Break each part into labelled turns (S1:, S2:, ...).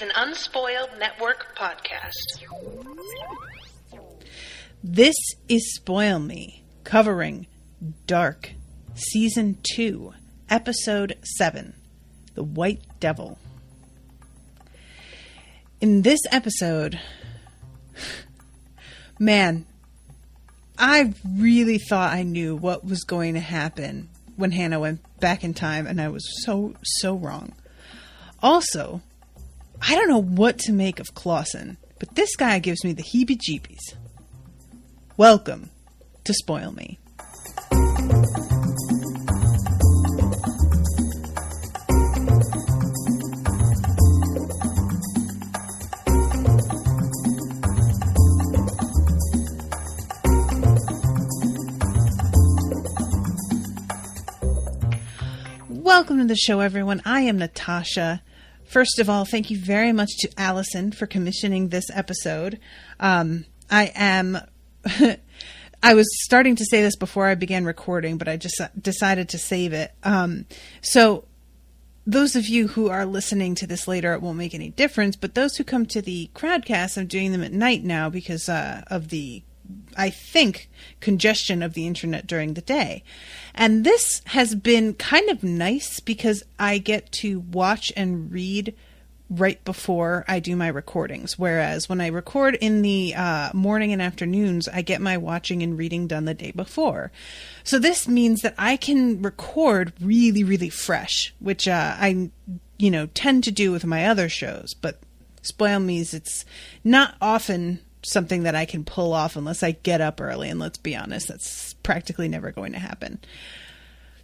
S1: an Unspoiled Network podcast.
S2: This is Spoil Me, covering Dark, Season 2, Episode 7, The White Devil. In this episode, man, I really thought I knew what was going to happen when Hannah went back in time, and I was so wrong. Also, I don't know what to make of Clausen, but this guy gives me the heebie-jeebies. Welcome to Spoil Me. Welcome to the show, everyone. I am Natasha. First of all, thank you very much to Alison for commissioning this episode. I was starting to say this before I began recording, but I just decided to save it. So those of you who are listening to this later, it won't make any difference. But those who come to the crowdcast, I'm doing them at night now because of the, I think, congestion of the internet during the day. And this has been kind of nice because I get to watch and read right before I do my recordings. Whereas when I record in the morning and afternoons, I get my watching and reading done the day before. So this means that I can record really, really fresh, which I tend to do with my other shows. But Spoil Me's, it's not often something that I can pull off unless I get up early, and let's be honest, that's practically never going to happen.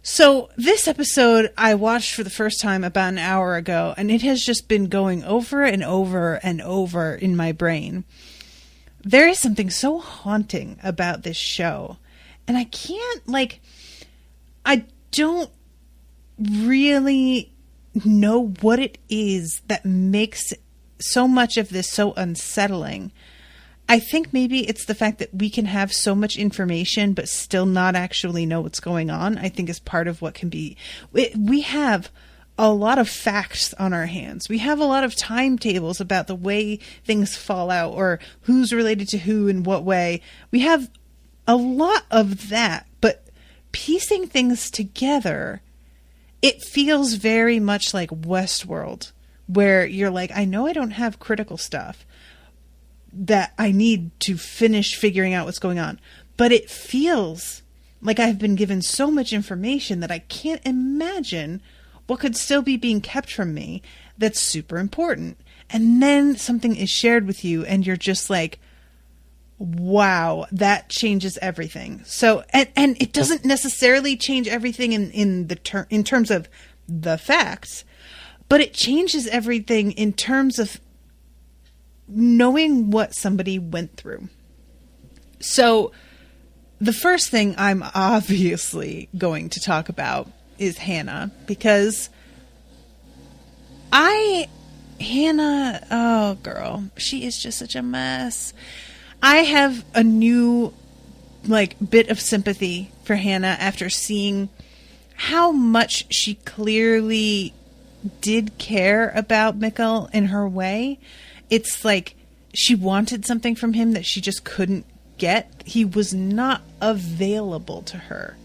S2: So this episode I watched for the first time about an hour ago, and it has just been going over and over and over in my brain. There is something so haunting about this show, and I don't really know what it is that makes so much of this so unsettling. I think maybe it's the fact that we can have so much information but still not actually know what's going on. I think is part of what can be. We have a lot of facts on our hands. We have a lot of timetables about the way things fall out or who's related to who in what way. We have a lot of that, but piecing things together, it feels very much like Westworld, where you're like, I know I don't have critical stuff that I need to finish figuring out what's going on. But it feels like I've been given so much information that I can't imagine what could still be being kept from me that's super important. And then something is shared with you and you're just like, wow, that changes everything. So, and it doesn't necessarily change everything in terms of the facts, but it changes everything in terms of knowing what somebody went through. So the first thing I'm obviously going to talk about is Hannah, because Hannah, oh girl, she is just such a mess. I have a new bit of sympathy for Hannah after seeing how much she clearly did care about Mikkel in her way. It's like she wanted something from him that she just couldn't get. He was not available to her.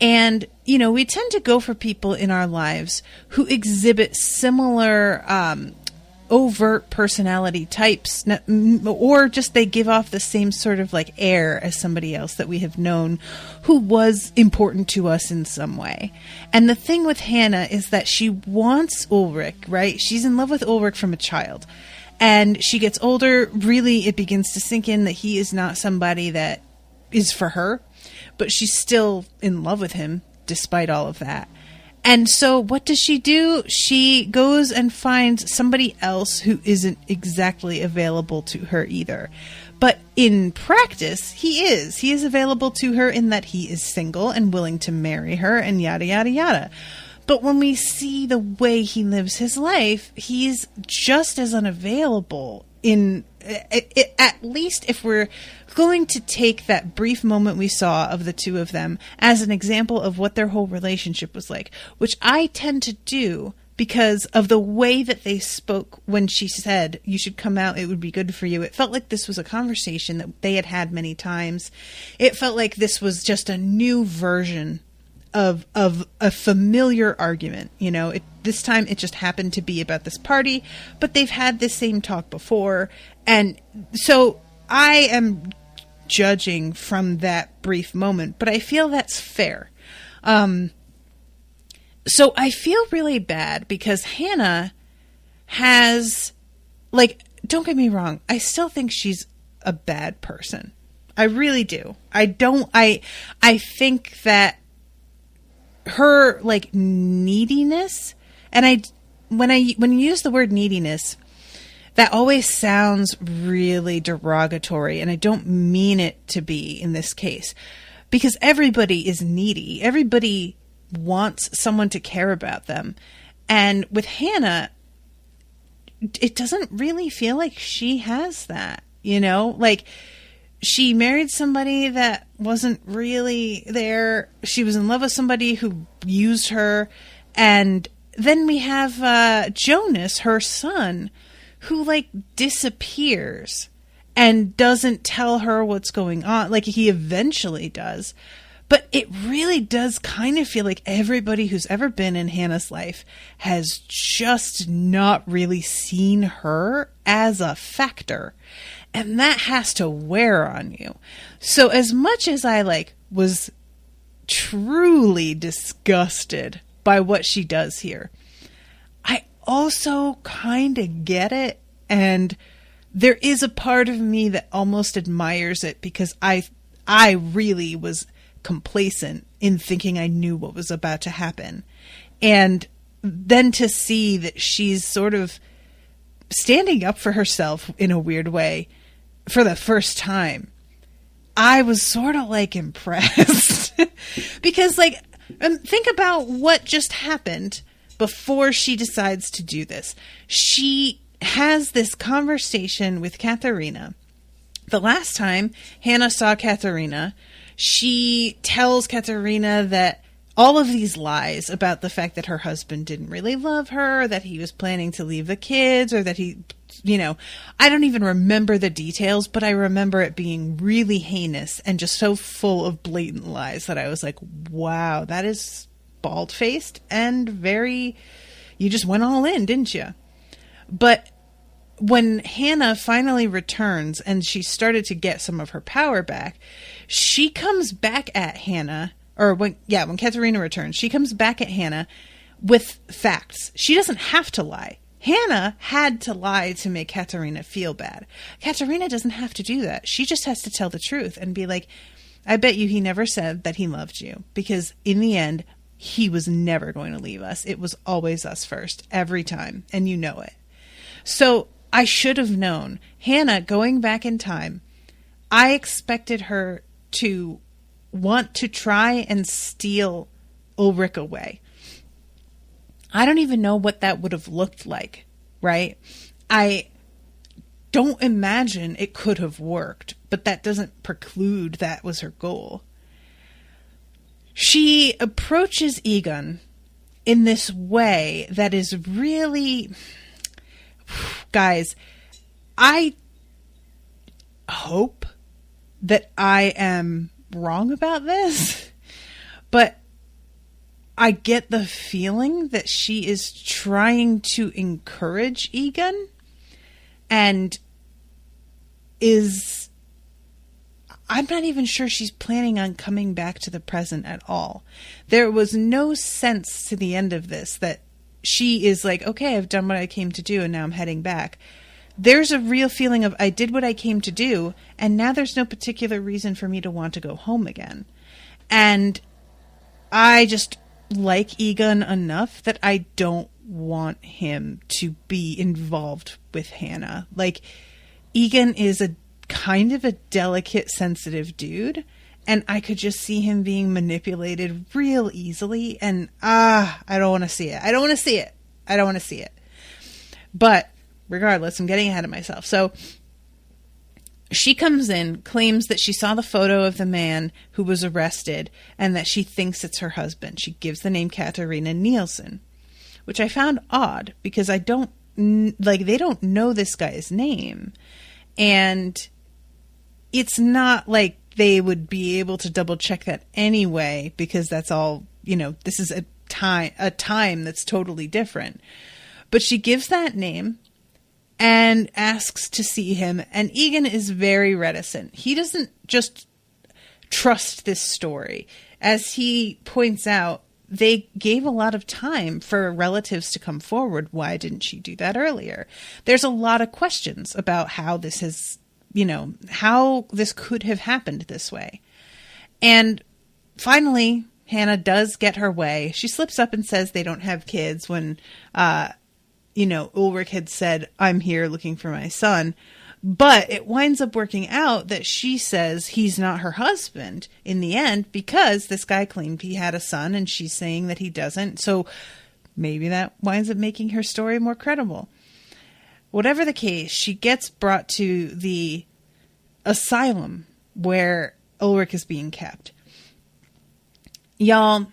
S2: And, we tend to go for people in our lives who exhibit similar overt personality types, or just they give off the same sort of air as somebody else that we have known who was important to us in some way. And the thing with Hannah is that she wants Ulrich, right? She's in love with Ulrich from a child. And she gets older, really it begins to sink in that he is not somebody that is for her, but she's still in love with him despite all of that. And so what does she do? She goes and finds somebody else who isn't exactly available to her either. But in practice, he is. He is available to her in that he is single and willing to marry her and yada, yada, yada. But when we see the way he lives his life, he's just as unavailable at least if we're going to take that brief moment we saw of the two of them as an example of what their whole relationship was like, which I tend to do because of the way that they spoke when she said, you should come out, it would be good for you. It felt like this was a conversation that they had had many times. It felt like this was just a new version of a familiar argument. You know, this time it just happened to be about this party, but they've had this same talk before. And so I am judging from that brief moment, but I feel that's fair. So I feel really bad because Hannah has, like, don't get me wrong, I still think she's a bad person. I really do. I think that her, like, neediness, and when you use the word neediness, that always sounds really derogatory, and I don't mean it to be in this case, because everybody is needy. Everybody wants someone to care about them. And with Hannah, it doesn't really feel like she has that, you know? Like, she married somebody that wasn't really there. She was in love with somebody who used her. And then we have Jonas, her son, who, like, disappears and doesn't tell her what's going on. Like, he eventually does. But it really does kind of feel like everybody who's ever been in Hannah's life has just not really seen her as a factor. And that has to wear on you. So as much as I, like, was truly disgusted by what she does here, I also kind of get it. And there is a part of me that almost admires it, because I really was complacent in thinking I knew what was about to happen. And then to see that she's sort of standing up for herself in a weird way for the first time, I was sort of, like, impressed. Because, like, think about what just happened before she decides to do this. She has this conversation with Katharina. The last time Hannah saw Katharina, she tells Katharina that all of these lies about the fact that her husband didn't really love her, that he was planning to leave the kids, or that he, you know, I don't even remember the details, but I remember it being really heinous and just so full of blatant lies that I was like, wow, that is bald-faced and very, you just went all in, didn't you? But when Hannah finally returns and she started to get some of her power back, she comes back at Hannah, or when Katharina returns, she comes back at Hannah with facts. She doesn't have to lie. Hannah had to lie to make Katharina feel bad. Katharina doesn't have to do that. She just has to tell the truth and be like, I bet you he never said that he loved you, because in the end, he was never going to leave us. It was always us first, every time, and you know it. So I should have known. Hannah, going back in time, I expected her to want to try and steal Ulrich away. I don't even know what that would have looked like, right? I don't imagine it could have worked, but that doesn't preclude that was her goal. She approaches Egon in this way that is really... Guys, I hope that I am wrong about this, but I get the feeling that she is trying to encourage Egon and I'm not even sure she's planning on coming back to the present at all. There was no sense to the end of this that she is like, okay, I've done what I came to do and now I'm heading back. There's a real feeling of I did what I came to do and now there's no particular reason for me to want to go home again. And I just like Egon enough that I don't want him to be involved with Hannah. Like, Egon is a kind of a delicate, sensitive dude, and I could just see him being manipulated real easily, and I don't want to see it. I don't want to see it. I don't want to see it. But regardless, I'm getting ahead of myself. So she comes in, claims that she saw the photo of the man who was arrested and that she thinks it's her husband. She gives the name Katharina Nielsen. which I found odd because they don't know this guy's name. And it's not like they would be able to double check that anyway, because that's all, this is a time that's totally different. But she gives that name and asks to see him. And Egan is very reticent. He doesn't just trust this story. As he points out, they gave a lot of time for relatives to come forward. Why didn't she do that earlier? There's a lot of questions about how this has, how this could have happened this way. And finally, Hannah does get her way. She slips up and says they don't have kids when, Ulrich had said, I'm here looking for my son. But it winds up working out that she says he's not her husband in the end because this guy claimed he had a son and she's saying that he doesn't. So maybe that winds up making her story more credible. Whatever the case, she gets brought to the asylum where Ulrich is being kept. Y'all,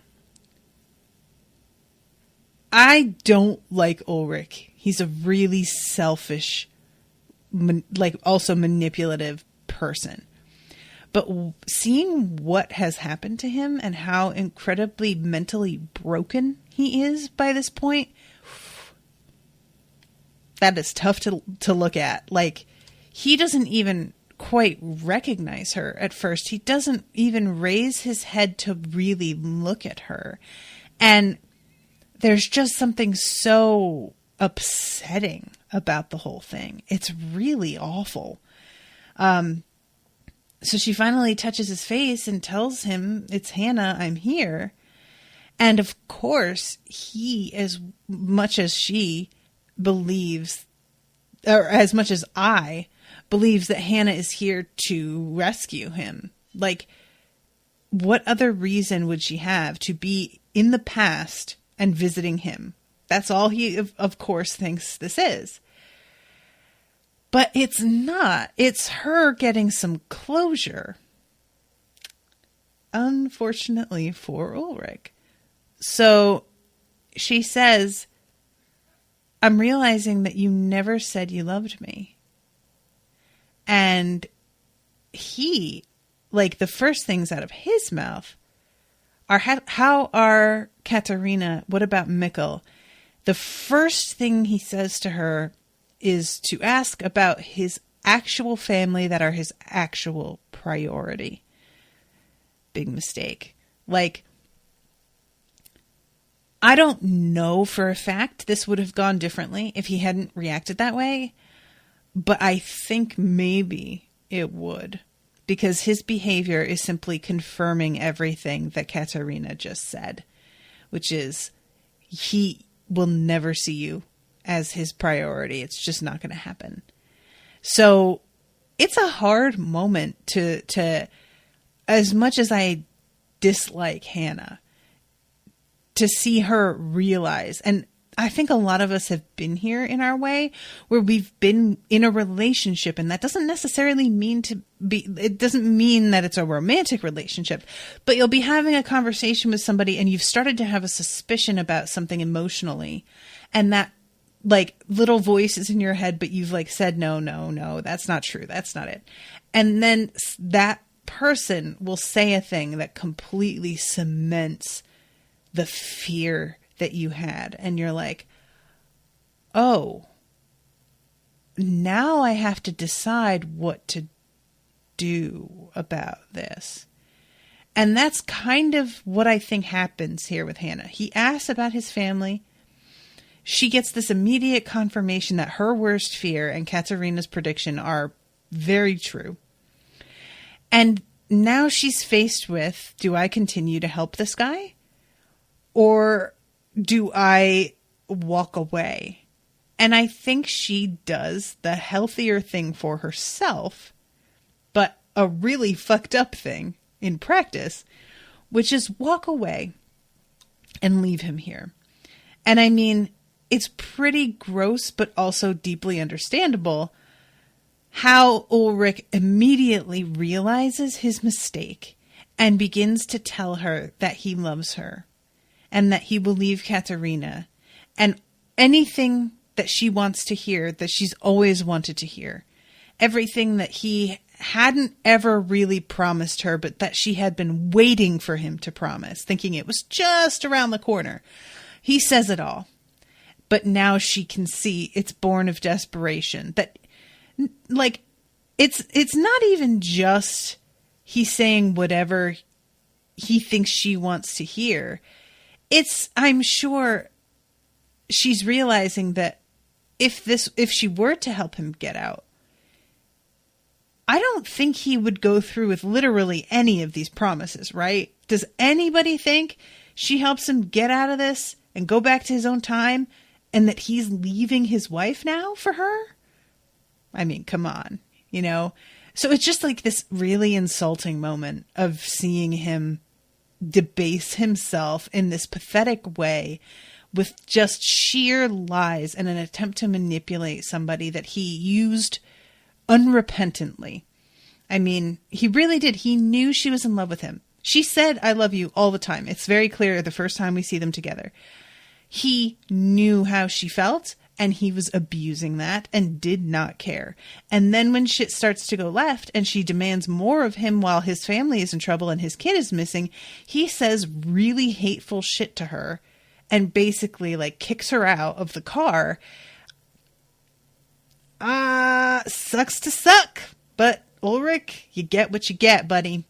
S2: I don't like Ulrich. He's a really selfish, also manipulative person. But seeing what has happened to him and how incredibly mentally broken he is by this point, that is tough to look at. Like, he doesn't even quite recognize her at first. He doesn't even raise his head to really look at her. And there's just something so upsetting about the whole thing. It's really awful. So she finally touches his face and tells him, it's Hannah, I'm here. And of course, he, as much as she believes, or as much as I, believes that Hannah is here to rescue him. Like, what other reason would she have to be in the past and visiting him? That's all he, of course, thinks this is. But it's not. It's her getting some closure. Unfortunately for Ulrich. So she says, I'm realizing that you never said you loved me. And he, the first things out of his mouth are, how are Katerina? What about Mikkel? The first thing he says to her is to ask about his actual family that are his actual priority. Big mistake. I don't know for a fact this would have gone differently if he hadn't reacted that way, but I think maybe it would, because his behavior is simply confirming everything that Katerina just said, which is he will never see you as his priority. It's just not going to happen. So it's a hard moment to, as much as I dislike Hannah, to see her realize, and I think a lot of us have been here in our way where we've been in a relationship, and that doesn't necessarily mean it doesn't mean that it's a romantic relationship, but you'll be having a conversation with somebody and you've started to have a suspicion about something emotionally, and that little voices in your head, but you've said, no, that's not true. That's not it. And then that person will say a thing that completely cements the fear that you had. And you're like, oh, now I have to decide what to do about this. And that's kind of what I think happens here with Hannah. He asks about his family. She gets this immediate confirmation that her worst fear and Katerina's prediction are very true. And now she's faced with, do I continue to help this guy? Or do I walk away? And I think she does the healthier thing for herself, but a really fucked up thing in practice, which is walk away and leave him here. And I mean, it's pretty gross, but also deeply understandable how Ulrich immediately realizes his mistake and begins to tell her that he loves her and that he will leave Katerina And anything that she wants to hear, that she's always wanted to hear. Everything that he hadn't ever really promised her, but that she had been waiting for him to promise, thinking it was just around the corner. He says it all. But now she can see it's born of desperation. That, like, it's not even just he's saying whatever he thinks she wants to hear. I'm sure she's realizing that if she were to help him get out, I don't think he would go through with literally any of these promises, right? Does anybody think she helps him get out of this and go back to his own time, and that he's leaving his wife now for her? I mean, come on, you know? So it's just like this really insulting moment of seeing him debase himself in this pathetic way with just sheer lies and an attempt to manipulate somebody that he used unrepentantly. I mean, he really did. He knew she was in love with him. She said, "I love you," all the time. It's very clear the first time we see them together. He knew how she felt, and he was abusing that and did not care. And then when shit starts to go left and she demands more of him while his family is in trouble and his kid is missing, he says really hateful shit to her and basically like kicks her out of the car. Sucks to suck. But Ulrich, you get what you get, buddy.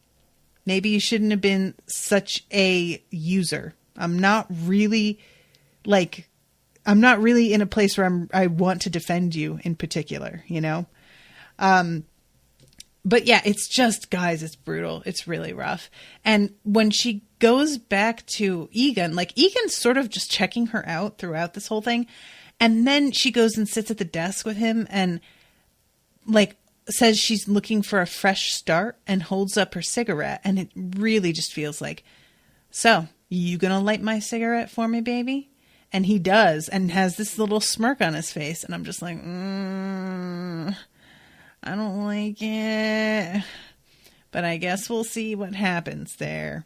S2: Maybe you shouldn't have been such a user. I'm not really in a place where I want to defend you in particular, you know? But yeah, it's just, guys, it's brutal. It's really rough. And when she goes back to Egon, like Egon's sort of just checking her out throughout this whole thing. And then she goes and sits at the desk with him and like says she's looking for a fresh start and holds up her cigarette. And it really just feels like, so you gonna light my cigarette for me, baby? And he does, and has this little smirk on his face. And I'm just like, I don't like it. But I guess we'll see what happens there.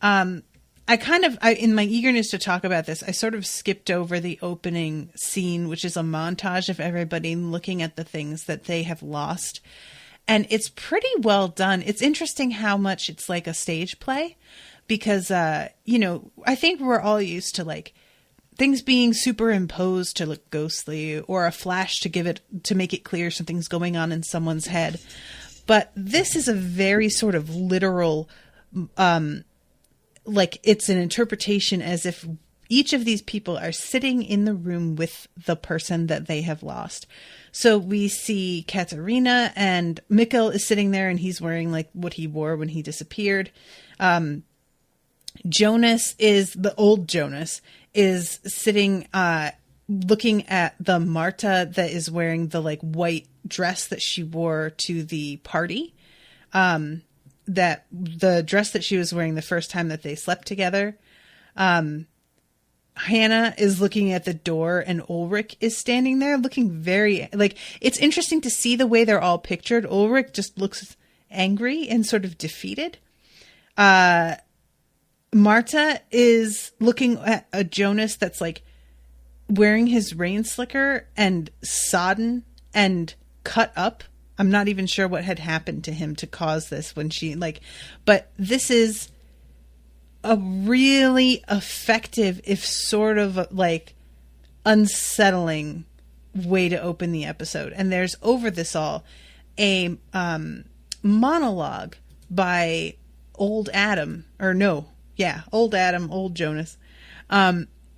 S2: In my eagerness to talk about this, I sort of skipped over the opening scene, which is a montage of everybody looking at the things that they have lost. And it's pretty well done. It's interesting how much it's like a stage play. Because, I think we're all used to like things being superimposed to look ghostly, or a flash to make it clear something's going on in someone's head. But this is a very sort of literal, like it's an interpretation as if each of these people are sitting in the room with the person that they have lost. So we see Katerina, and Mikkel is sitting there and he's wearing like what he wore when he disappeared. Jonas the old Jonas is sitting, looking at the Marta that is wearing the like white dress that she wore to the party. That the dress that she was wearing the first time that they slept together. Hannah is looking at the door, and Ulrich is standing there looking very like, it's interesting to see the way they're all pictured. Ulrich just looks angry and sort of defeated. Marta is looking at a Jonas that's like wearing his rain slicker and sodden and cut up. I'm not even sure what had happened to him to cause this but this is a really effective, if sort of like unsettling way to open the episode. And there's over this all a monologue by old Adam, old Jonas,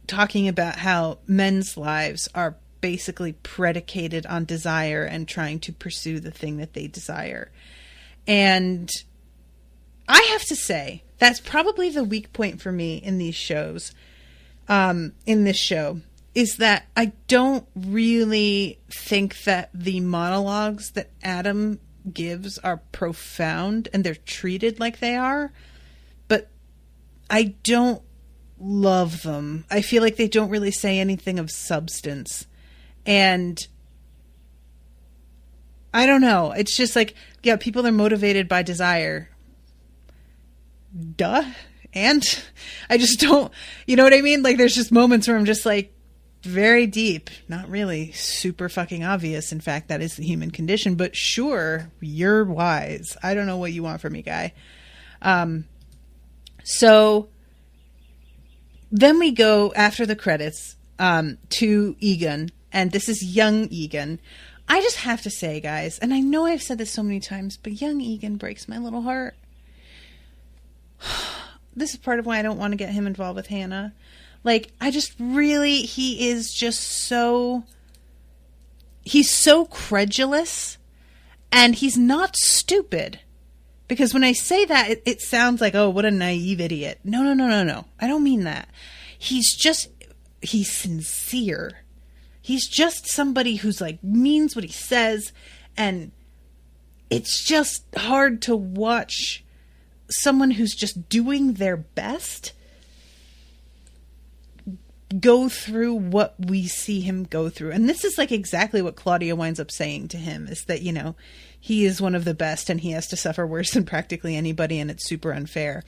S2: talking about how men's lives are basically predicated on desire and trying to pursue the thing that they desire. And I have to say, that's probably the weak point for me in these shows, in this show, is that I don't really think that the monologues that Adam gives are profound and they're treated like they are, but I don't love them. I feel like they don't really say anything of substance. And I don't know. It's just like, yeah, people are motivated by desire. Duh. And I just don't, you know what I mean? Like, there's just moments where I'm just like, very deep, not really super fucking obvious. In fact, that is the human condition, but sure, you're wise. I don't know what you want from me, guy. So then we go after the credits, to Egan, and this is young Egan. I just have to say, guys, and I know I've said this so many times, but young Egan breaks my little heart. This is part of why I don't want to get him involved with Hannah. Like, I just really, he's so credulous, and he's not stupid. Because when I say that, it sounds like, oh, what a naive idiot. No. I don't mean that. He's sincere. He's just somebody who's like, means what he says, and it's just hard to watch someone who's just doing their best go through what we see him go through. And this is like exactly what Claudia winds up saying to him, is that, you know, he is one of the best and he has to suffer worse than practically anybody, and it's super unfair.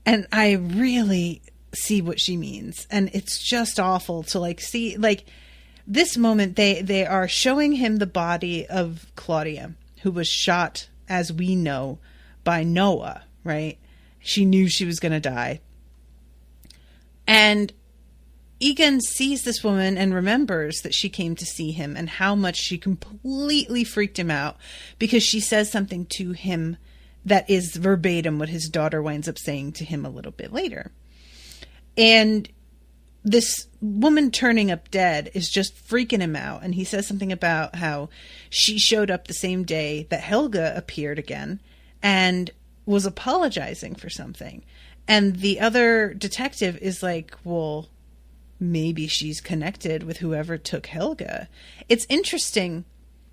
S2: And I really see what she means. And it's just awful to like see, like, this moment they are showing him the body of Claudia, who was shot, as we know, by Noah, right? She knew she was going to die. And Egan sees this woman and remembers that she came to see him and how much she completely freaked him out, because she says something to him that is verbatim what his daughter winds up saying to him a little bit later. And this woman turning up dead is just freaking him out. And he says something about how she showed up the same day that Helga appeared again and was apologizing for something. And the other detective is like, well, maybe she's connected with whoever took Helga. It's interesting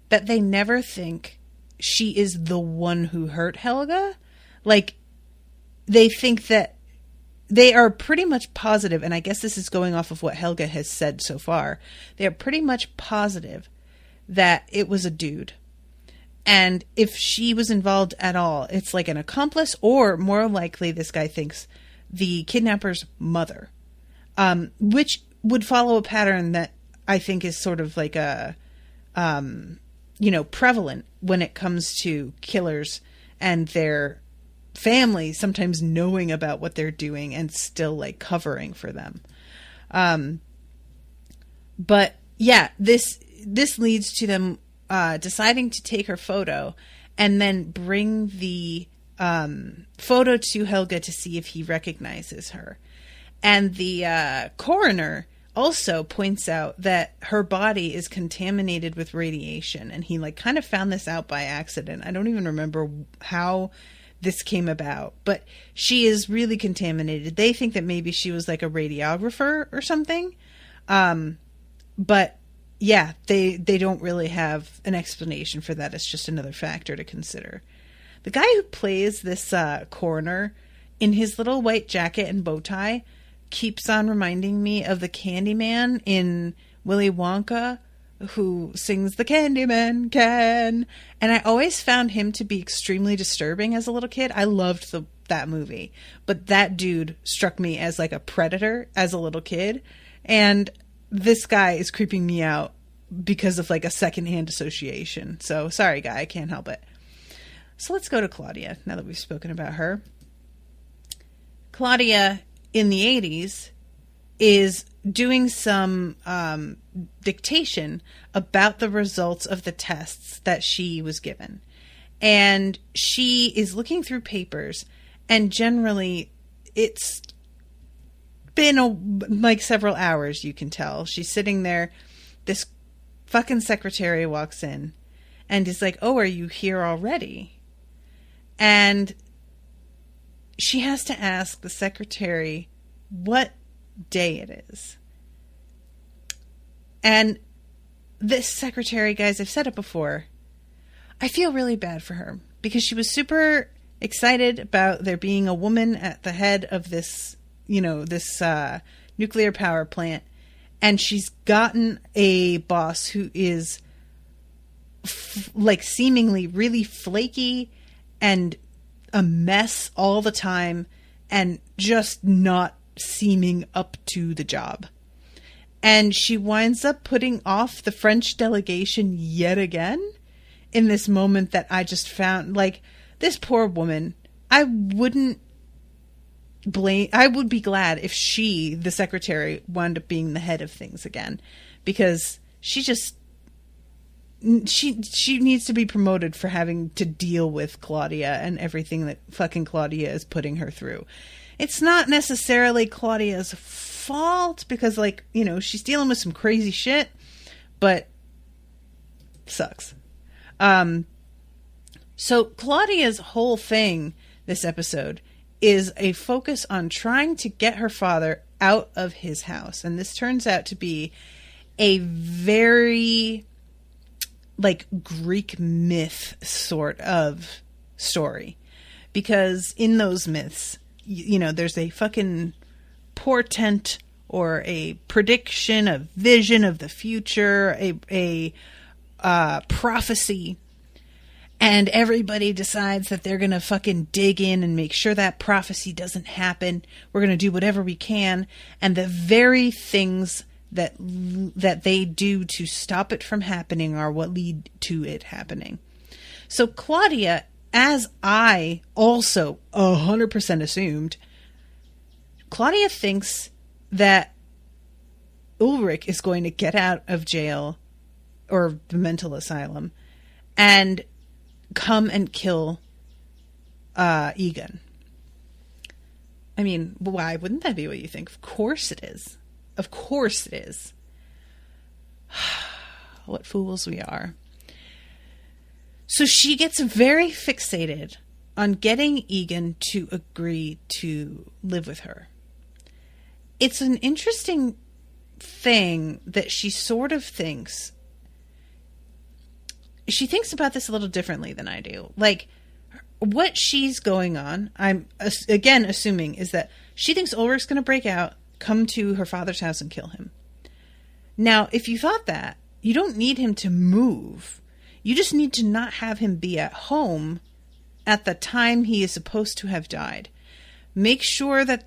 S2: that they never think she is the one who hurt Helga. Like, they think that they are pretty much positive, and I guess this is going off of what Helga has said so far. They are pretty much positive that it was a dude. And if she was involved at all, it's like an accomplice, or more likely, this guy thinks, the kidnapper's mother. Which would follow a pattern that I think is sort of like a, prevalent when it comes to killers and their families sometimes knowing about what they're doing and still like covering for them. But yeah, this leads to them deciding to take her photo and then bring the photo to Helga to see if he recognizes her. And the coroner also points out that her body is contaminated with radiation, and he like kind of found this out by accident. I don't even remember how this came about, but she is really contaminated. They think that maybe she was like a radiographer or something. But yeah, they don't really have an explanation for that. It's just another factor to consider. The guy who plays this coroner, in his little white jacket and bow tie, keeps on reminding me of the Candyman in Willy Wonka, who sings "The Candyman Can." And I always found him to be extremely disturbing as a little kid. I loved that movie. But that dude struck me as like a predator as a little kid. And this guy is creeping me out because of like a secondhand association. So sorry, guy, I can't help it. So let's go to Claudia, now that we've spoken about her. Claudia, in the 80s, is doing some dictation about the results of the tests that she was given. And she is looking through papers, and generally it's been like several hours, you can tell. She's sitting there. This fucking secretary walks in and is like, "Oh, are you here already?" And she has to ask the secretary what day it is. And this secretary, guys, I've said it before, I feel really bad for her, because she was super excited about there being a woman at the head of this, this nuclear power plant. And she's gotten a boss who is seemingly really flaky and a mess all the time and just not seeming up to the job. And she winds up putting off the French delegation yet again in this moment that I just found, like, this poor woman. I would be glad if she, the secretary, wound up being the head of things again, because she needs to be promoted for having to deal with Claudia and everything that fucking Claudia is putting her through. It's not necessarily Claudia's fault because, like, you know, she's dealing with some crazy shit, but sucks. So Claudia's whole thing this episode is a focus on trying to get her father out of his house. And this turns out to be a very, like, Greek myth sort of story. Because in those myths, you know, there's a fucking portent or a prediction, a vision of the future, a prophecy. And everybody decides that they're going to fucking dig in and make sure that prophecy doesn't happen. We're going to do whatever we can. And the very things that they do to stop it from happening are what lead to it happening. So Claudia, as I also 100% assumed, Claudia thinks that Ulrich is going to get out of jail or the mental asylum and come and kill Egan. I mean, why wouldn't that be what you think? Of course it is. Of course it is. What fools we are. So she gets very fixated on getting Egan to agree to live with her. It's an interesting thing that she sort of thinks. She thinks about this a little differently than I do. Like, what she's going on, I'm again assuming, is that she thinks Ulrich's going to break out, come to her father's house and kill him. Now, if you thought that, you don't need him to move. You just need to not have him be at home at the time he is supposed to have died. Make sure that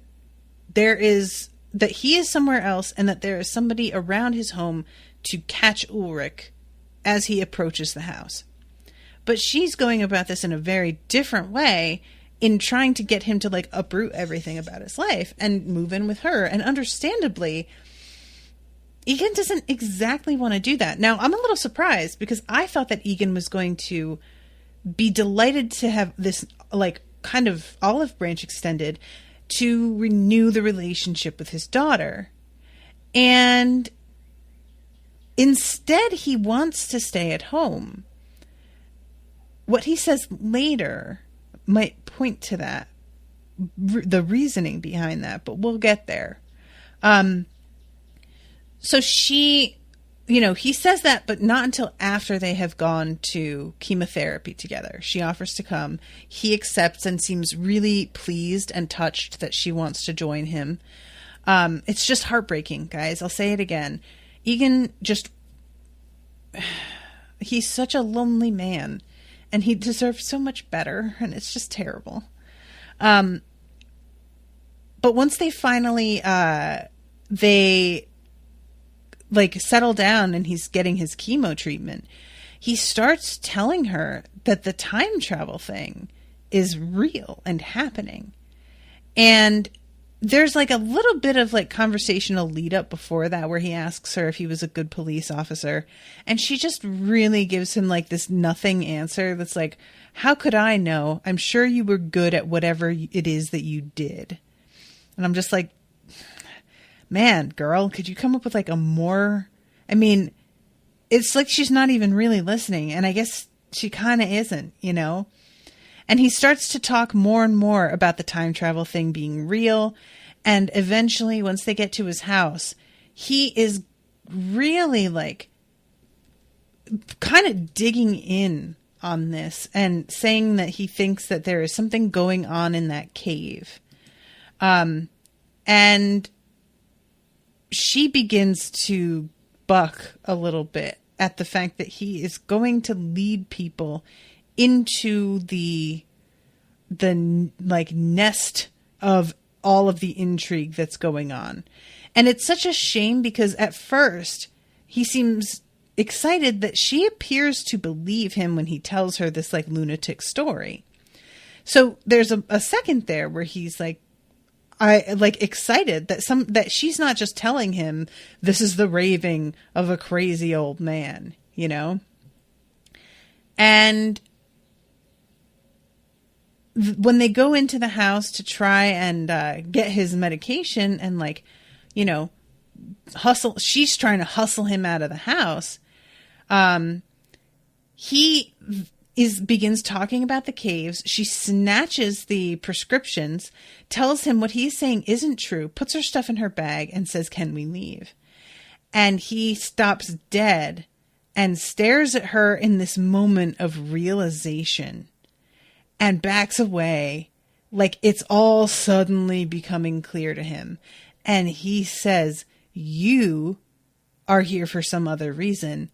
S2: he is somewhere else and that there is somebody around his home to catch Ulrich as he approaches the house. But she's going about this in a very different way in trying to get him to, like, uproot everything about his life and move in with her. And understandably, Egan doesn't exactly want to do that. Now, I'm a little surprised because I thought that Egan was going to be delighted to have this, like, kind of olive branch extended to renew the relationship with his daughter. And instead, he wants to stay at home. What he says later might point to that, the reasoning behind that, but we'll get there. So she, you know, he says that, but not until after they have gone to chemotherapy together. She offers to come. He accepts and seems really pleased and touched that she wants to join him. It's just heartbreaking, guys. I'll say it again. Egan he's such a lonely man and he deserves so much better, and it's just terrible. But once they finally, they like settle down and he's getting his chemo treatment, he starts telling her that the time travel thing is real and happening. And there's like a little bit of like conversational lead up before that where he asks her if he was a good police officer. And she just really gives him like this nothing answer that's like, how could I know? I'm sure you were good at whatever it is that you did. And I'm just like, man, girl, could you come up with like a more, I mean, it's like she's not even really listening. And I guess she kind of isn't, you know? And he starts to talk more and more about the time travel thing being real. And eventually, once they get to his house, he is really like kind of digging in on this and saying that he thinks that there is something going on in that cave. And she begins to buck a little bit at the fact that he is going to lead people into the like nest of all of the intrigue that's going on. And it's such a shame because at first he seems excited that she appears to believe him when he tells her this like lunatic story. So there's a second there where he's like, excited that she's not just telling him this is the raving of a crazy old man, you know? And when they go into the house to try and get his medication and like, you know, she's trying to hustle him out of the house. He begins talking about the caves. She snatches the prescriptions, tells him what he's saying isn't true, puts her stuff in her bag and says, "Can we leave?" And he stops dead and stares at her in this moment of realization and backs away like it's all suddenly becoming clear to him. And he says, "You are here for some other reason.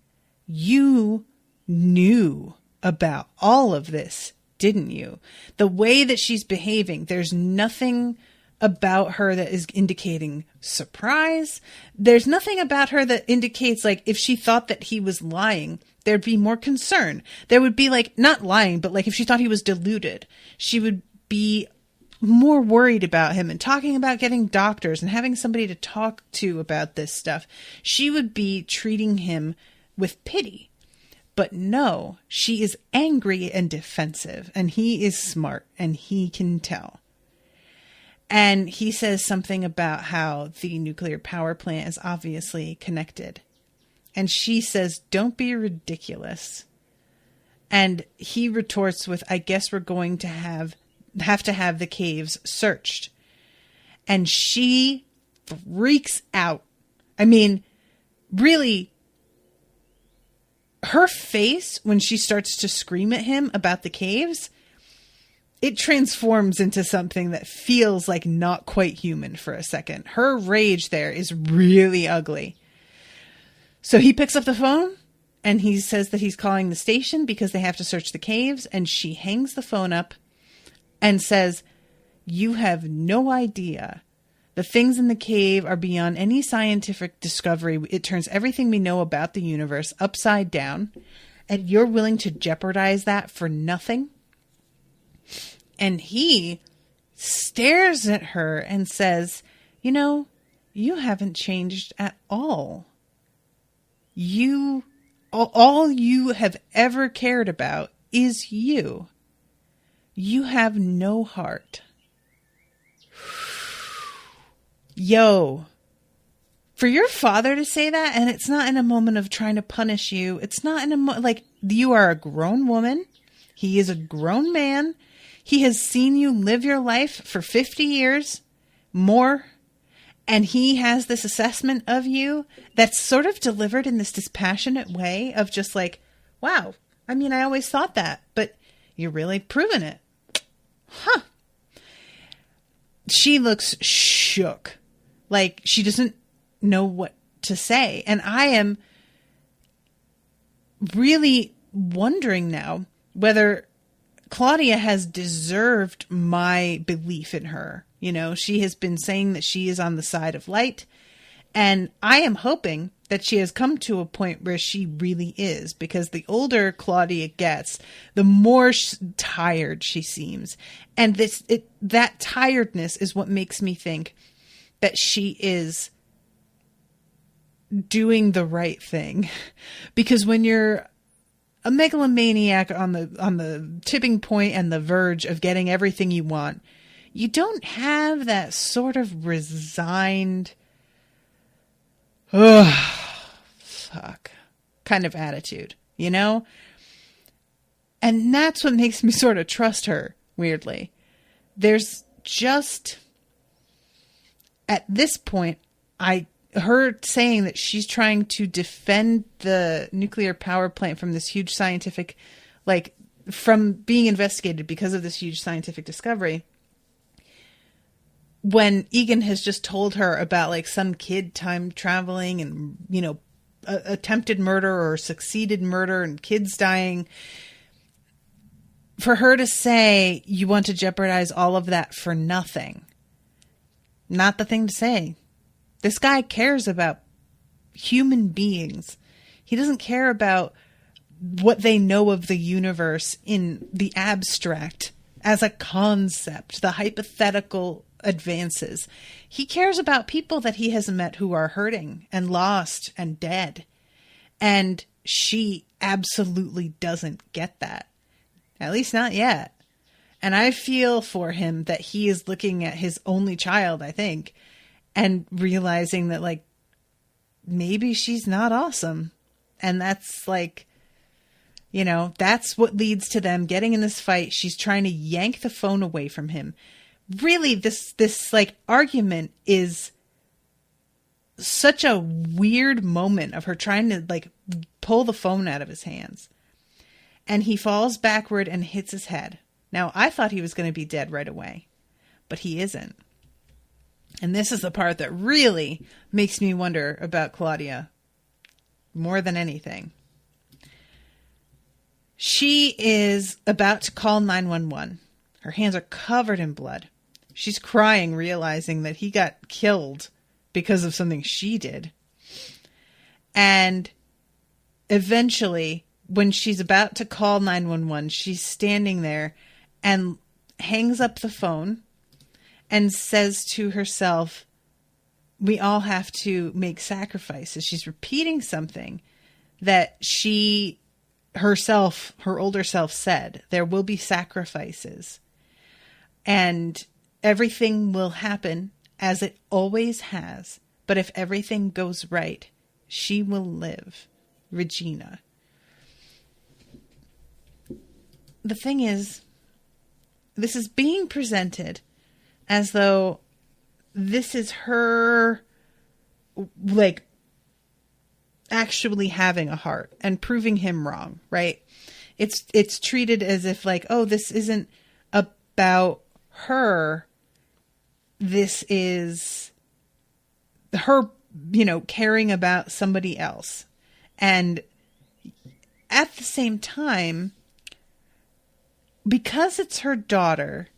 S2: You knew about all of this, didn't you?" The way that she's behaving, there's nothing about her that is indicating surprise. There's nothing about her that indicates like if she thought that he was lying, there'd be more concern. There would be like, not lying, but like if she thought he was deluded, she would be more worried about him and talking about getting doctors and having somebody to talk to about this stuff. She would be treating him with pity. But no, she is angry and defensive, and he is smart, and he can tell. And he says something about how the nuclear power plant is obviously connected. And she says, "Don't be ridiculous." And he retorts with, "I guess we're going to have to have the caves searched." And she freaks out. I mean, really, her face when she starts to scream at him about the caves, it transforms into something that feels like not quite human for a second. Her rage there is really ugly. So he picks up the phone and he says that he's calling the station because they have to search the caves. And she hangs the phone up and says, "You have no idea. The things in the cave are beyond any scientific discovery. It turns everything we know about the universe upside down. And you're willing to jeopardize that for nothing?" And he stares at her and says, "You know, you haven't changed at all. All you have ever cared about is you. You have no heart." Yo, for your father to say that, and it's not in a moment of trying to punish you. It's not in a like, you are a grown woman. He is a grown man. He has seen you live your life for 50 years more. And he has this assessment of you that's sort of delivered in this dispassionate way of just like, "Wow, I mean, I always thought that, but you're really proving it." Huh. She looks shook. Like she doesn't know what to say. And I am really wondering now whether Claudia has deserved my belief in her. You know, she has been saying that she is on the side of light. And I am hoping that she has come to a point where she really is, because the older Claudia gets, the more tired she seems. And that tiredness is what makes me think that she is doing the right thing. Because when you're a megalomaniac on the tipping point and the verge of getting everything you want, you don't have that sort of resigned, fuck kind of attitude, you know? And that's what makes me sort of trust her, weirdly. There's just, at this point, her saying that she's trying to defend the nuclear power plant from this huge scientific, like, from being investigated because of this huge scientific discovery, when Egan has just told her about like some kid time traveling and, you know, attempted murder or succeeded murder and kids dying, for her to say you want to jeopardize all of that for nothing, not the thing to say. This guy cares about human beings. He doesn't care about what they know of the universe in the abstract as a concept, the hypothetical advances. He cares about people that he has met who are hurting and lost and dead. And she absolutely doesn't get that. At least not yet. And I feel for him that he is looking at his only child, I think, and realizing that, like, maybe she's not awesome. And that's like, you know, that's what leads to them getting in this fight. She's trying to yank the phone away from him. Really, this like argument is such a weird moment of her trying to like pull the phone out of his hands. And he falls backward and hits his head. Now, I thought he was going to be dead right away, but he isn't. And this is the part that really makes me wonder about Claudia more than anything. She is about to call 911. Her hands are covered in blood. She's crying, realizing that he got killed because of something she did. And eventually, when she's about to call 911, she's standing there and hangs up the phone and says to herself, we all have to make sacrifices. She's repeating something that she herself, her older self, said. There will be sacrifices. And everything will happen as it always has. But if everything goes right, she will live. Regina. The thing is, this is being presented as though this is her, like, actually having a heart and proving him wrong, right? It's treated as if, like, oh, this isn't about her. This is her, you know, caring about somebody else. And at the same time, because it's her daughter,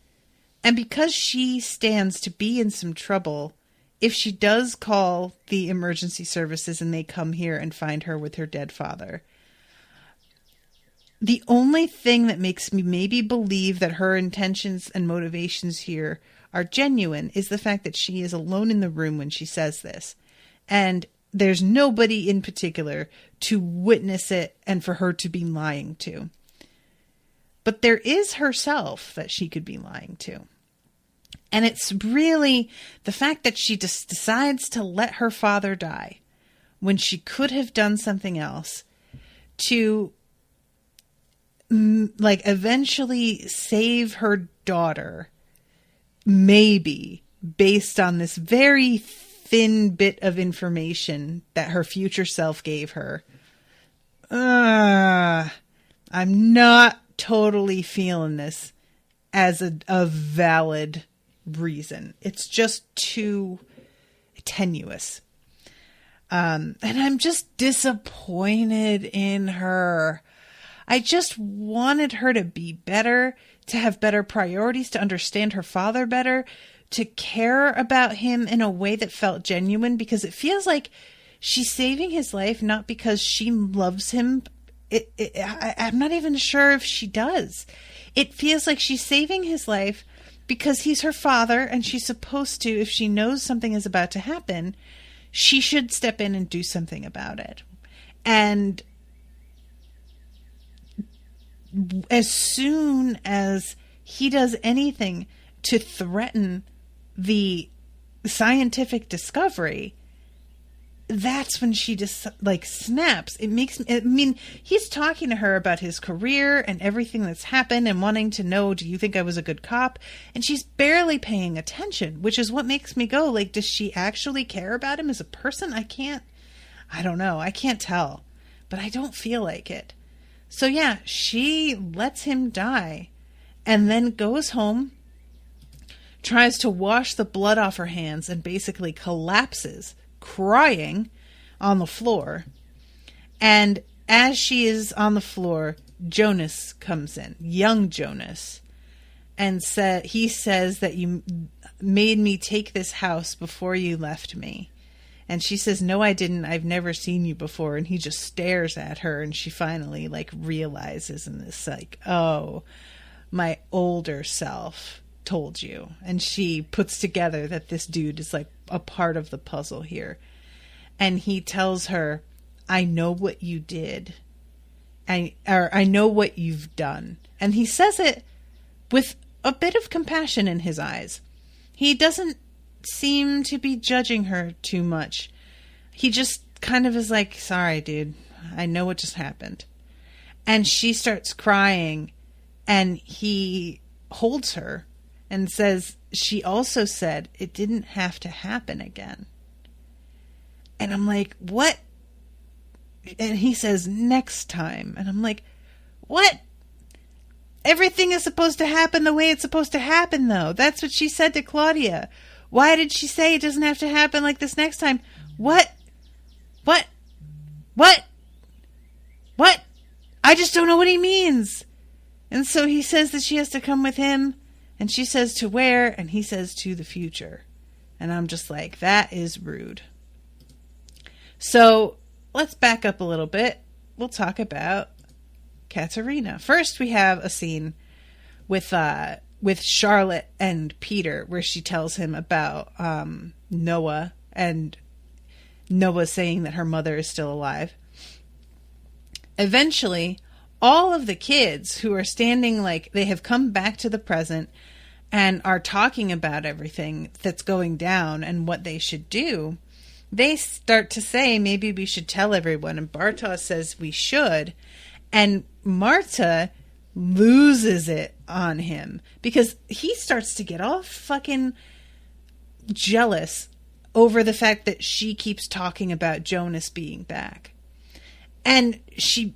S2: and because she stands to be in some trouble, if she does call the emergency services and they come here and find her with her dead father, the only thing that makes me maybe believe that her intentions and motivations here are genuine is the fact that she is alone in the room when she says this. And there's nobody in particular to witness it and for her to be lying to. But there is herself that she could be lying to. And it's really the fact that she just decides to let her father die when she could have done something else to, like, eventually save her daughter, maybe based on this very thin bit of information that her future self gave her. I'm not totally feeling this as a valid reason. It's just too tenuous. And I'm just disappointed in her. I just wanted her to be better, to have better priorities, to understand her father better, to care about him in a way that felt genuine, because it feels like she's saving his life not because she loves him. I'm not even sure if she does. It feels like she's saving his life because he's her father, and she's supposed to, if she knows something is about to happen, she should step in and do something about it. And as soon as he does anything to threaten the scientific discovery, that's when she just, like, snaps. It makes me, I mean, he's talking to her about his career and everything that's happened and wanting to know, do you think I was a good cop? And she's barely paying attention, which is what makes me go, like, does she actually care about him as a person? I don't know. I can't tell, but I don't feel like it. So yeah, she lets him die and then goes home, tries to wash the blood off her hands, and basically collapses, crying on the floor. And as she is on the floor, Jonas comes in, young Jonas, and he says that you made me take this house before you left me. And she says, no, I didn't. I've never seen you before. And he just stares at her, and she finally like realizes in this like, oh, my older self told you. And she puts together that this dude is like a part of the puzzle here. And he tells her, I know what you did. I know what you've done. And he says it with a bit of compassion in his eyes. He doesn't seem to be judging her too much. He just kind of is like, sorry, dude, I know what just happened. And she starts crying, and he holds her and says, she also said it didn't have to happen again. And I'm like, what? And he says, next time. And I'm like, what? Everything is supposed to happen the way it's supposed to happen, though. That's what she said to Claudia. Why did she say it doesn't have to happen like this next time? What? I just don't know what he means. And so he says that she has to come with him. And she says to where? And he says to the future. And I'm just like, that is rude. So let's back up a little bit. We'll talk about Katerina. First, we have a scene with Charlotte and Peter where she tells him about Noah, and Noah saying that her mother is still alive. Eventually, all of the kids who are standing, like, they have come back to the present and are talking about everything that's going down and what they should do. They start to say, maybe we should tell everyone. And Bartos says we should. And Marta loses it on him because he starts to get all fucking jealous over the fact that she keeps talking about Jonas being back. And she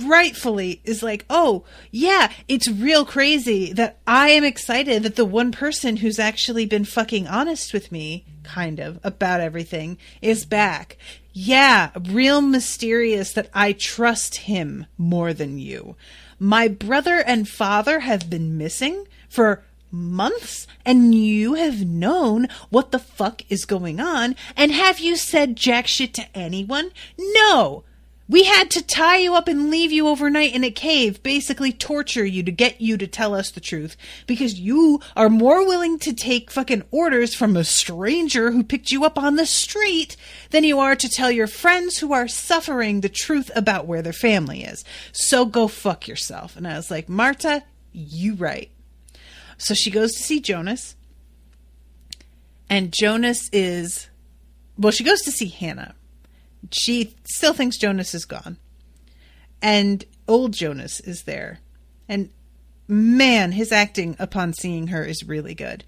S2: rightfully is like, oh, yeah, it's real crazy that I am excited that the one person who's actually been fucking honest with me, kind of, about everything is back. Yeah, real mysterious that I trust him more than you. My brother and father have been missing for months, and you have known what the fuck is going on, and have you said jack shit to anyone? No! We had to tie you up and leave you overnight in a cave, basically torture you to get you to tell us the truth, because you are more willing to take fucking orders from a stranger who picked you up on the street than you are to tell your friends who are suffering the truth about where their family is. So go fuck yourself. And I was like, Marta, you right. So she goes to see Jonas, and Jonas is, well, she goes to see Hannah. She still thinks Jonas is gone. And old Jonas is there. And man, his acting upon seeing her is really good.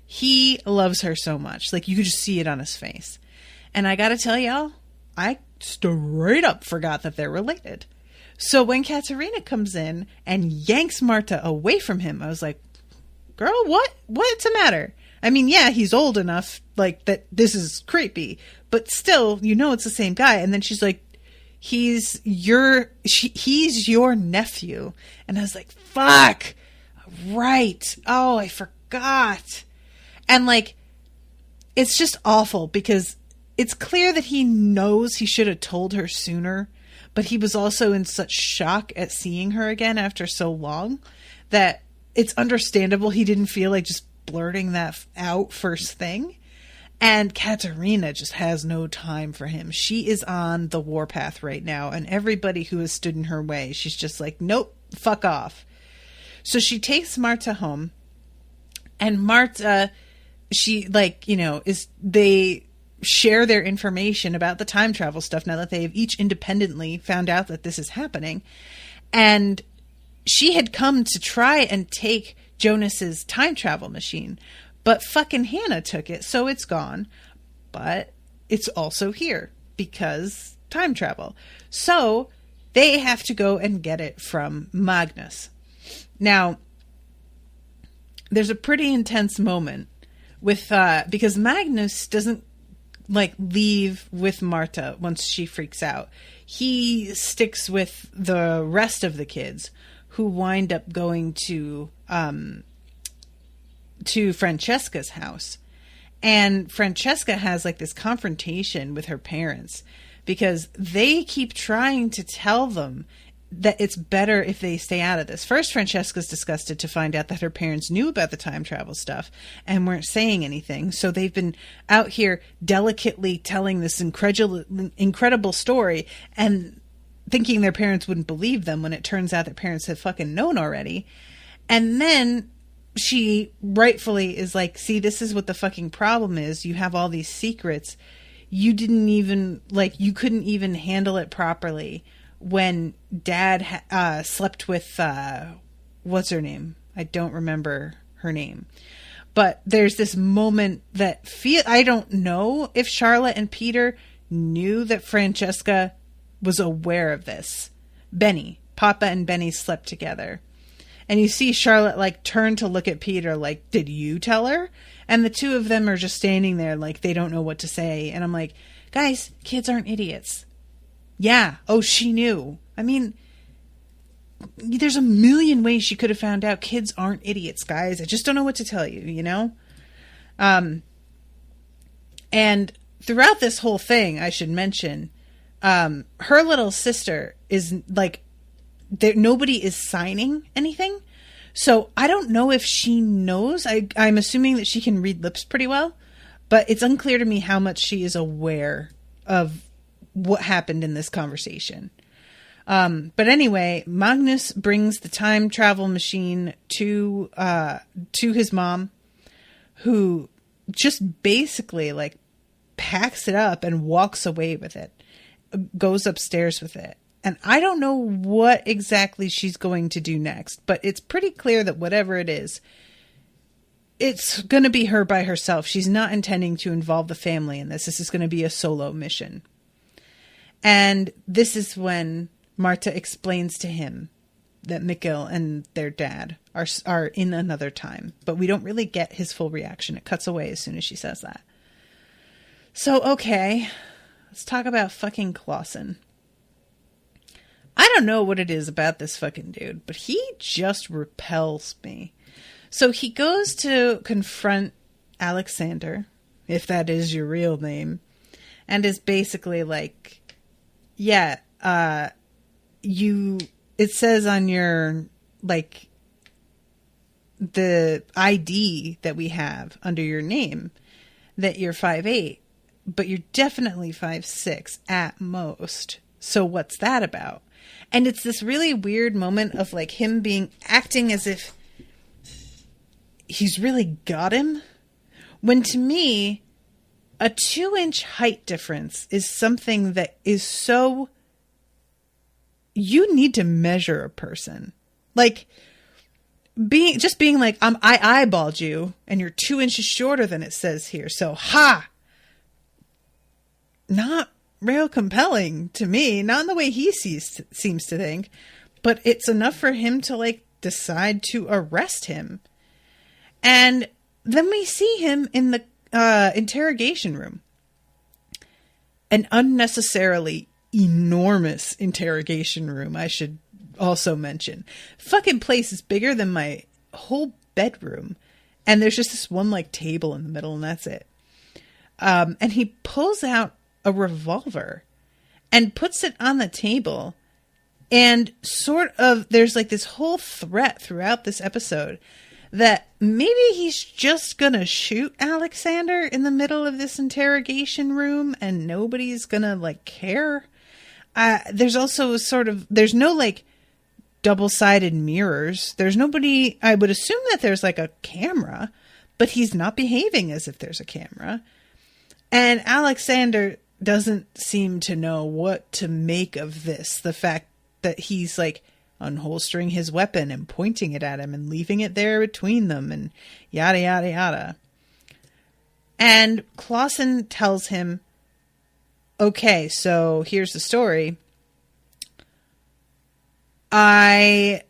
S2: He loves her so much. Like, you could just see it on his face. And I gotta tell y'all, I straight up forgot that they're related. So when Katerina comes in and yanks Marta away from him, I was like, girl, what's the matter? I mean, yeah, he's old enough, like, that this is creepy, but still, you know, it's the same guy. And then she's like, he's your nephew. And I was like, fuck, right. Oh, I forgot. And like, it's just awful because it's clear that he knows he should have told her sooner, but he was also in such shock at seeing her again after so long that it's understandable he didn't feel like just blurting that out first thing. And Katerina just has no time for him. She is on the warpath right now, and everybody who has stood in her way, she's just like, nope, fuck off. So she takes Marta home, and Marta, she, like, you know, they share their information about the time travel stuff now that they have each independently found out that this is happening. And she had come to try and take Jonas's time travel machine, but fucking Hannah took it, so it's gone. But it's also here because time travel. So they have to go and get it from Magnus. Now, there's a pretty intense moment with because Magnus doesn't like leave with Marta once she freaks out. He sticks with the rest of the kids, who wind up going to Francesca's house. And Francesca has like this confrontation with her parents because they keep trying to tell them that it's better if they stay out of this. First, Francesca's disgusted to find out that her parents knew about the time travel stuff and weren't saying anything. So they've been out here delicately telling this incredible story and thinking their parents wouldn't believe them when it turns out that parents have fucking known already. And then she rightfully is like, see, this is what the fucking problem is. You have all these secrets. You didn't even, like, you couldn't even handle it properly when Dad slept with, what's her name? I don't remember her name. But there's this moment that I don't know if Charlotte and Peter knew that Francesca was aware of this. Papa and Benny slept together. And you see Charlotte like turn to look at Peter like, did you tell her? And the two of them are just standing there like they don't know what to say. And I'm like, guys, kids aren't idiots. Yeah. Oh, she knew. I mean, there's a million ways she could have found out. Kids aren't idiots, guys. I just don't know what to tell you, you know? And throughout this whole thing, I should mention, her little sister is like, nobody is signing anything. So I don't know if she knows. I'm assuming that she can read lips pretty well, but it's unclear to me how much she is aware of what happened in this conversation. But anyway, Magnus brings the time travel machine to his mom, who just basically like packs it up and walks away with it, goes upstairs with it. And I don't know what exactly she's going to do next, but it's pretty clear that whatever it is, it's going to be her by herself. She's not intending to involve the family in this. This is going to be a solo mission. And this is when Marta explains to him that Mikkel and their dad are in another time. But we don't really get his full reaction. It cuts away as soon as she says that. So, okay, let's talk about fucking Clausen. I don't know what it is about this fucking dude, but he just repels me. So he goes to confront Alexander, if that is your real name, and is basically like, yeah, it says on your, like, the ID that we have under your name that you're 5'8", but you're definitely 5'6" at most. So what's that about? And it's this really weird moment of like him acting as if he's really got him. When to me, a 2-inch height difference is something that is so, you need to measure a person. Like being like, I eyeballed you and you're 2 inches shorter than it says here. So not real compelling to me, not in the way he seems to think, but it's enough for him to like decide to arrest him. And then we see him in the interrogation room, an unnecessarily enormous interrogation room, I should also mention. Fucking place is bigger than my whole bedroom, and there's just this one like table in the middle, and that's it. And he pulls out a revolver and puts it on the table, and sort of there's like this whole threat throughout this episode that maybe he's just gonna shoot Alexander in the middle of this interrogation room and nobody's gonna like care. There's also there's no like double-sided mirrors. There's nobody. I would assume that there's like a camera, but he's not behaving as if there's a camera. And Alexander doesn't seem to know what to make of this. The fact that he's like unholstering his weapon and pointing it at him and leaving it there between them and yada, yada, yada. And Clausen tells him, okay, so here's the story. I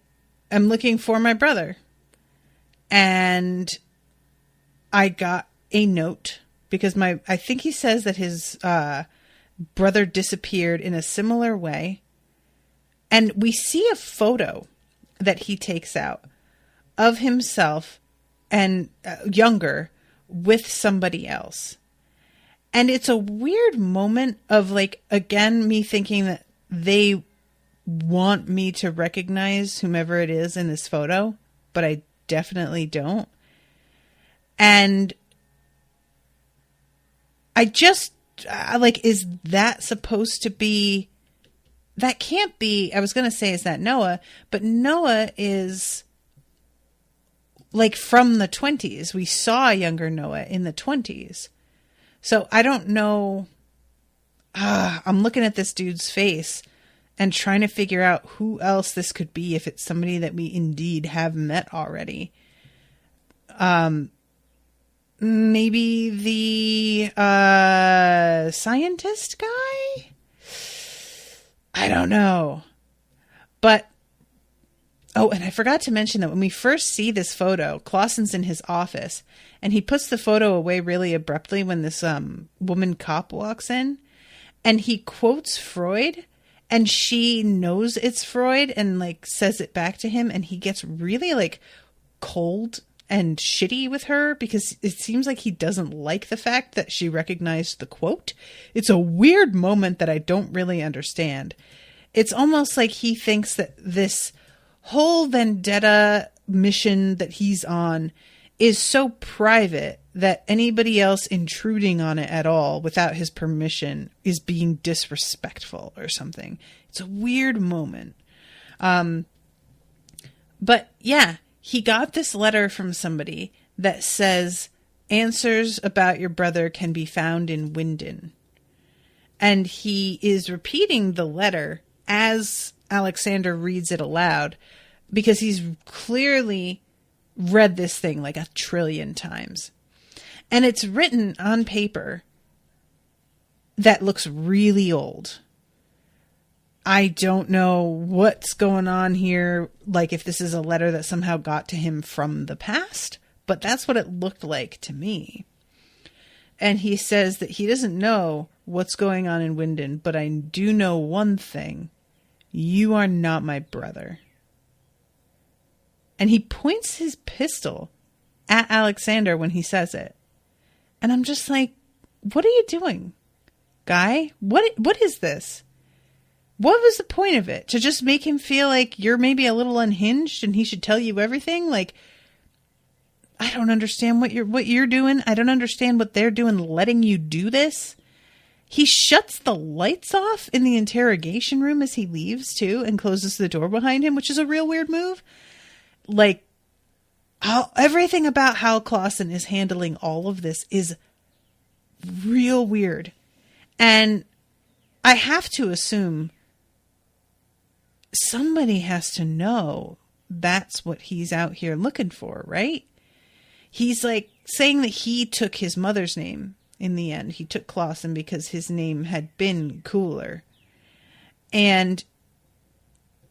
S2: am looking for my brother. And I got a note because I think he says that his brother disappeared in a similar way. And we see a photo that he takes out of himself and younger with somebody else. And it's a weird moment of like, again, me thinking that they want me to recognize whomever it is in this photo, but I definitely don't. And I just, like, is that supposed to be, that can't be, I was going to say, is that Noah? But Noah is like from the 20s. We saw younger Noah in the 20s. So I don't know. I'm looking at this dude's face and trying to figure out who else this could be if it's somebody that we indeed have met already. Maybe the scientist guy? I don't know. But, oh, and I forgot to mention that when we first see this photo, Clausen's in his office, and he puts the photo away really abruptly when this woman cop walks in, and he quotes Freud, and she knows it's Freud and like says it back to him, and he gets really like cold and shitty with her because it seems like he doesn't like the fact that she recognized the quote. It's a weird moment that I don't really understand. It's almost like he thinks that this whole vendetta mission that he's on is so private that anybody else intruding on it at all without his permission is being disrespectful or something. It's a weird moment. But yeah, he got this letter from somebody that says answers about your brother can be found in Winden. And he is repeating the letter as Alexander reads it aloud because he's clearly read this thing like 1 trillion times. And it's written on paper that looks really old. I don't know what's going on here, like if this is a letter that somehow got to him from the past, but that's what it looked like to me. And he says that he doesn't know what's going on in Winden, but I do know one thing. You are not my brother. And he points his pistol at Alexander when he says it. And I'm just like, what are you doing, guy? What is this? What was the point of it? To just make him feel like you're maybe a little unhinged and he should tell you everything? Like, I don't understand what you're doing. I don't understand what they're doing letting you do this. He shuts the lights off in the interrogation room as he leaves too and closes the door behind him, which is a real weird move. Like, everything about how Clausen is handling all of this is real weird. And I have to assume somebody has to know that's what he's out here looking for, right? He's like saying that he took his mother's name in the end. He took Clausen because his name had been cooler. And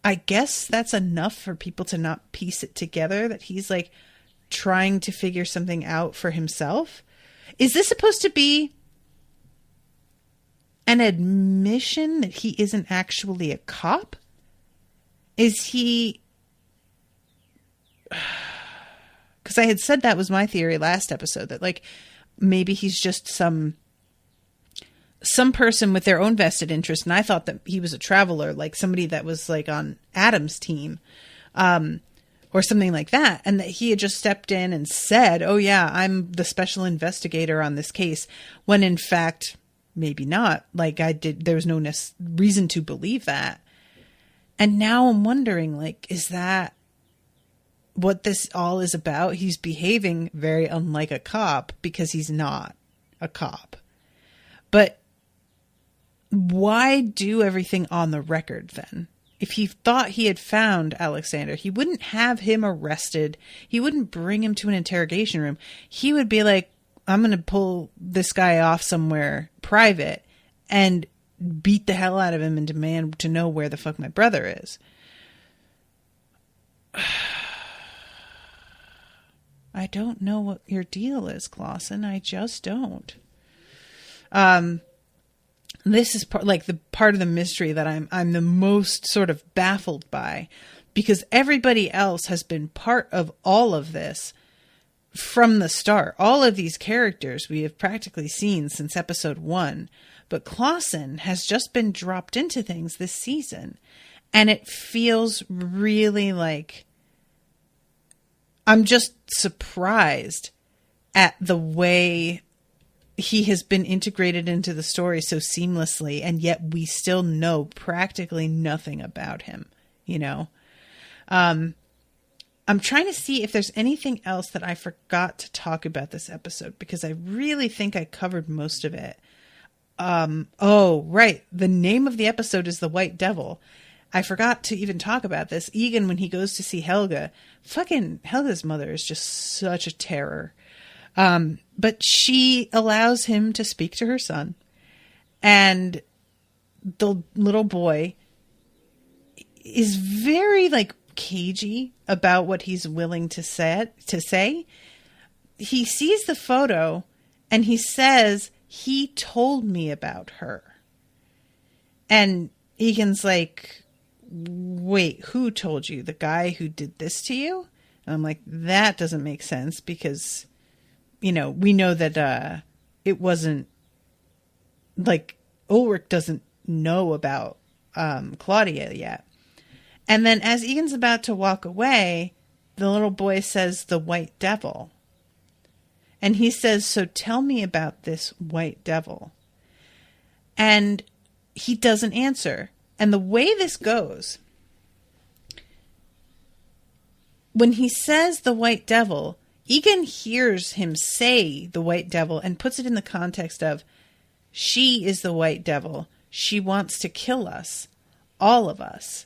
S2: I guess that's enough for people to not piece it together that he's like trying to figure something out for himself. Is this supposed to be an admission that he isn't actually a cop? Is he... Because I had said that was my theory last episode, that like maybe he's just some person with their own vested interest, and I thought that he was a traveler, like somebody that was like on Adam's team, or something like that, and that he had just stepped in and said, "Oh yeah, I'm the special investigator on this case," when in fact maybe not. Like there was no reason to believe that. And now I'm wondering, like, is that what this all is about? He's behaving very unlike a cop because he's not a cop. But why do everything on the record then? If he thought he had found Alexander, he wouldn't have him arrested. He wouldn't bring him to an interrogation room. He would be like, I'm going to pull this guy off somewhere private and beat the hell out of him and demand to know where the fuck my brother is. I don't know what your deal is, Clausen. I just don't. This is part of the mystery that I'm the most sort of baffled by, because everybody else has been part of all of this from the start. All of these characters we have practically seen since episode 1, but Clausen has just been dropped into things this season. And it feels really like I'm just surprised at the way he has been integrated into the story so seamlessly, and yet we still know practically nothing about him, you know? I'm trying to see if there's anything else that I forgot to talk about this episode, because I really think I covered most of it. Oh, right. The name of the episode is The White Devil. I forgot to even talk about this. Egan, when he goes to see Helga, fucking Helga's mother is just such a terror. But she allows him to speak to her son, and the little boy is very like cagey about what he's willing to say. He sees the photo and he says, "He told me about her." And Egan's like, "Wait, who told you? The guy who did this to you?" And I'm like, that doesn't make sense, because, you know, we know that it wasn't like Ulrich doesn't know about Claudia yet. And then as Egan's about to walk away, the little boy says, "The White Devil." And he says, "So tell me about this White Devil." And he doesn't answer. And the way this goes, when he says the White Devil, Egan hears him say the White Devil and puts it in the context of, she is the White Devil. She wants to kill us, all of us.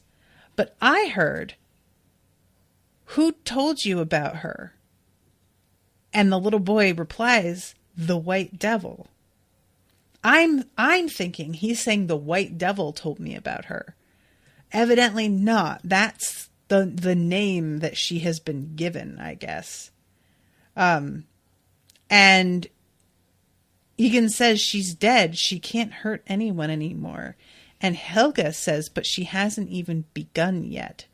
S2: But I heard, "Who told you about her?" And the little boy replies, "The White Devil." I'm thinking he's saying the White Devil told me about her. Evidently not. That's the name that she has been given, I guess. And Egan says she's dead. She can't hurt anyone anymore. And Helga says, but she hasn't even begun yet.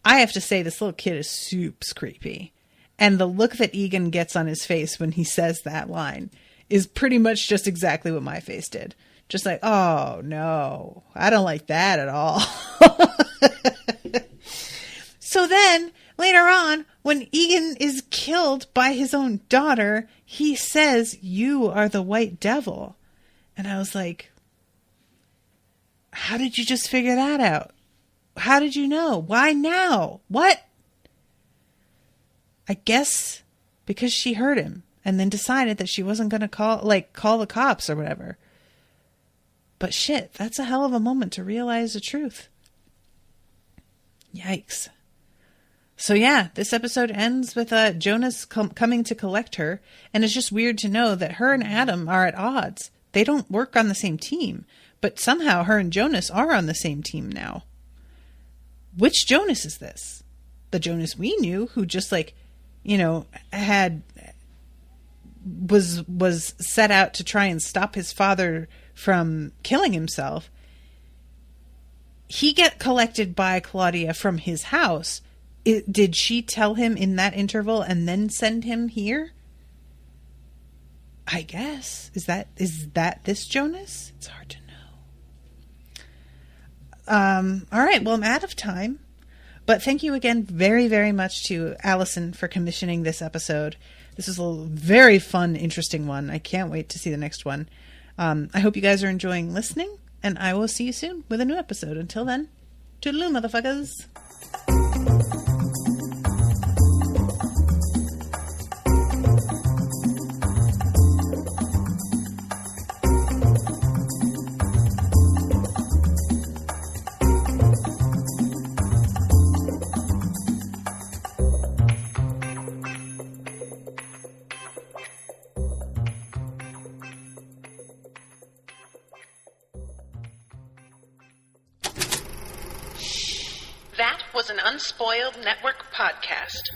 S2: I have to say, this little kid is soups creepy. And the look that Egan gets on his face when he says that line is pretty much just exactly what my face did. Just like, oh no, I don't like that at all. So then later on, when Egan is killed by his own daughter, he says, "You are the White Devil." And I was like, how did you just figure that out? How did you know? Why now? What? I guess because she heard him and then decided that she wasn't going to call the cops or whatever. But shit, that's a hell of a moment to realize the truth. Yikes. So yeah, this episode ends with Jonas coming to collect her, and it's just weird to know that her and Adam are at odds. They don't work on the same team, but somehow her and Jonas are on the same team now. Which Jonas is this? The Jonas we knew, who just was set out to try and stop his father from killing himself. He get collected by Claudia from his house. Did she tell him in that interval and then send him here? I guess. Is that this Jonas? It's hard to know. All right. Well, I'm out of time. But thank you again very, very much to Alison for commissioning this episode. This is a very fun, interesting one. I can't wait to see the next one. I hope you guys are enjoying listening, and I will see you soon with a new episode. Until then, toodaloo, motherfuckers.
S1: That was an Unspoiled Network podcast.